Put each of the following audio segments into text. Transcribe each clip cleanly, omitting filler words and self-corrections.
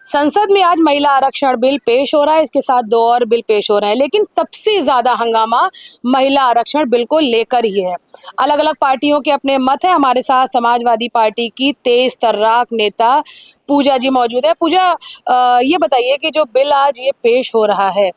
संसद में आज महिला आरक्षण बिल पेश हो रहा है, इसके साथ दो और बिल पेश हो रहे हैं, लेकिन सबसे ज्यादा हंगामा महिला आरक्षण बिल को लेकर ही है। अलग अलग पार्टियों के अपने मत है। हमारे साथ समाजवादी पार्टी की तेज तर्राक नेता पूजा जी मौजूद है। पूजा, ये बताइए कि जो बिल आज ये पेश हो रहा है,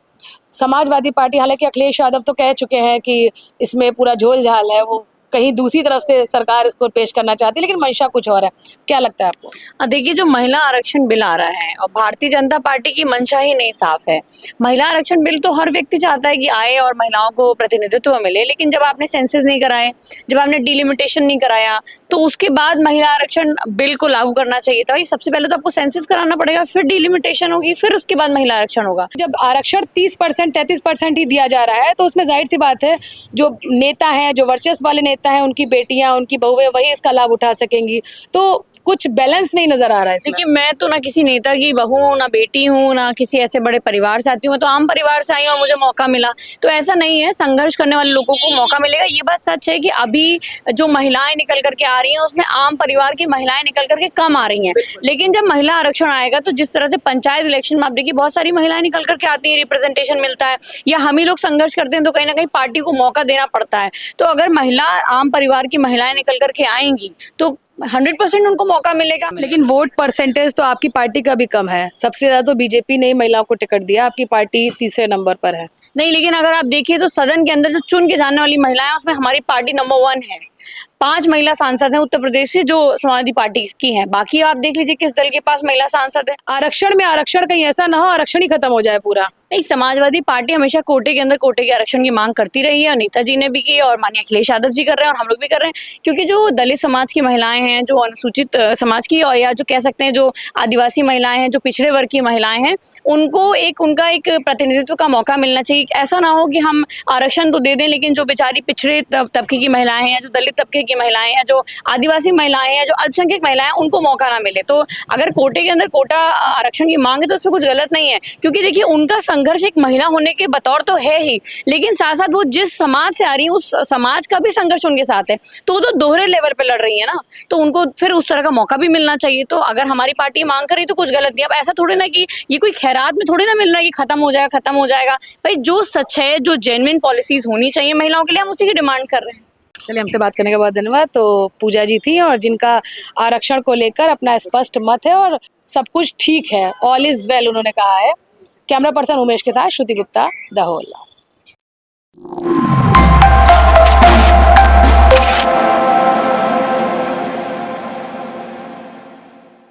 समाजवादी पार्टी, हालांकि अखिलेश यादव तो कह चुके हैं कि इसमें पूरा झोल झाल है, वो कहीं दूसरी तरफ से सरकार इसको पेश करना चाहती है, लेकिन मंशा कुछ और है। क्या लगता है आपको? देखिए, जो महिला आरक्षण बिल आ रहा है और भारतीय जनता पार्टी की मंशा ही नहीं साफ है। महिला आरक्षण बिल तो हर व्यक्ति चाहता है कि आए और महिलाओं को प्रतिनिधित्व मिले, लेकिन जब आपने सेंसस नहीं कराए, जब आपने डिलिमिटेशन नहीं कराया, तो उसके बाद महिला आरक्षण बिल को लागू करना चाहिए था। सबसे पहले तो आपको सेंसस कराना पड़ेगा, फिर डिलिमिटेशन होगी, फिर उसके बाद महिला आरक्षण होगा। जब आरक्षण 30% 33% ही दिया जा रहा है, तो उसमें जाहिर सी बात है जो नेता हैं, जो वर्चस्व वाले नेता हैं, उनकी बेटियां, उनकी बहुएं वही इसका लाभ उठा सकेंगी। तो कुछ बैलेंस नहीं नजर आ रहा है इसमें। देखिए, मैं तो ना किसी नेता की बहू हूँ, ना बेटी हूँ, ना किसी ऐसे बड़े परिवार से आती हूँ। मैं तो आम परिवार से आई हूँ और मुझे मौका मिला। तो ऐसा नहीं है, संघर्ष करने वाले लोगों को मौका मिलेगा। ये बात सच है कि अभी जो महिलाएं निकल करके आ रही हैं, उसमें आम परिवार की महिलाएं निकल करके कम आ रही हैं। लेकिन जब महिला आरक्षण आएगा, तो जिस तरह से पंचायत इलेक्शन में आप देखिए बहुत सारी महिलाएं निकल करके आती हैं, रिप्रेजेंटेशन मिलता है, या हम ही लोग संघर्ष करते हैं, तो कहीं ना कहीं पार्टी को मौका देना पड़ता है। तो अगर महिला, आम परिवार की महिलाएं निकल करके आएंगी, तो 100% उनको मौका मिलेगा। लेकिन वोट परसेंटेज तो आपकी पार्टी का भी कम है। सबसे ज्यादा तो बीजेपी ने ही महिलाओं को टिकट दिया, आपकी पार्टी तीसरे नंबर पर है। नहीं, लेकिन अगर आप देखिए तो सदन के अंदर जो चुन के जाने वाली महिलाएं हैं, उसमें हमारी पार्टी नंबर 1 है। 5 महिला सांसद हैं उत्तर प्रदेश से, जो समाजवादी पार्टी की हैं। बाकी आप देख लीजिए किस दल के पास महिला सांसद है। आरक्षण में आरक्षण, कहीं ऐसा ना हो आरक्षण ही खत्म हो जाए पूरा। नहीं, समाजवादी पार्टी हमेशा कोटे के अंदर कोटे के आरक्षण की मांग करती रही है। नेताजी ने भी की और माननीय अखिलेश यादव जी कर रहे हैं और हम लोग भी कर रहे हैं। क्योंकि जो दलित समाज की महिलाएं हैं, जो अनुसूचित समाज की, और या जो कह सकते हैं जो आदिवासी महिलाएं हैं, जो पिछड़े वर्ग की महिलाएं हैं, उनको उनका एक प्रतिनिधित्व का मौका मिलना चाहिए। ऐसा ना हो कि हम आरक्षण तो दे दें, लेकिन जो बेचारी पिछड़े तबके की महिलाएं हैं, जो दलित तबके की महिलाएं हैं, जो आदिवासी महिलाएं हैं, जो अल्पसंख्यक महिलाएं हैं, उनको मौका ना मिले। तो अगर कोटे के अंदर कोटा आरक्षण की मांग है, तो उसमें कुछ गलत नहीं है। क्योंकि देखिए, उनका संघर्ष एक महिला होने के बतौर तो है ही, लेकिन साथ साथ वो जिस समाज से आ रही है, उस समाज का भी संघर्ष उनके साथ है। तो वो तो दोहरे लेवल पे लड़ रही है ना, तो उनको फिर उस तरह का मौका भी मिलना चाहिए। तो अगर हमारी पार्टी मांग कर रही तो कुछ गलत नहीं। अब ऐसा थोड़ी ना कि ये कोई खैरात में थोड़ी ना मिल रहा है कि खत्म हो जाएगा, खत्म हो जाएगा। भाई, जो सच है, जो जेन्युइन पॉलिसीज होनी चाहिए महिलाओं के लिए, हम उसी की डिमांड कर रहे हैं। चलिए, हमसे बात करने का बहुत धन्यवाद। तो पूजा जी थी, और जिनका आरक्षण को लेकर अपना स्पष्ट मत है और सब कुछ ठीक है, ऑल इज वेल, उन्होंने कहा है। कैमरा पर्सन उमेश के साथ श्रुति गुप्ता, दहोला।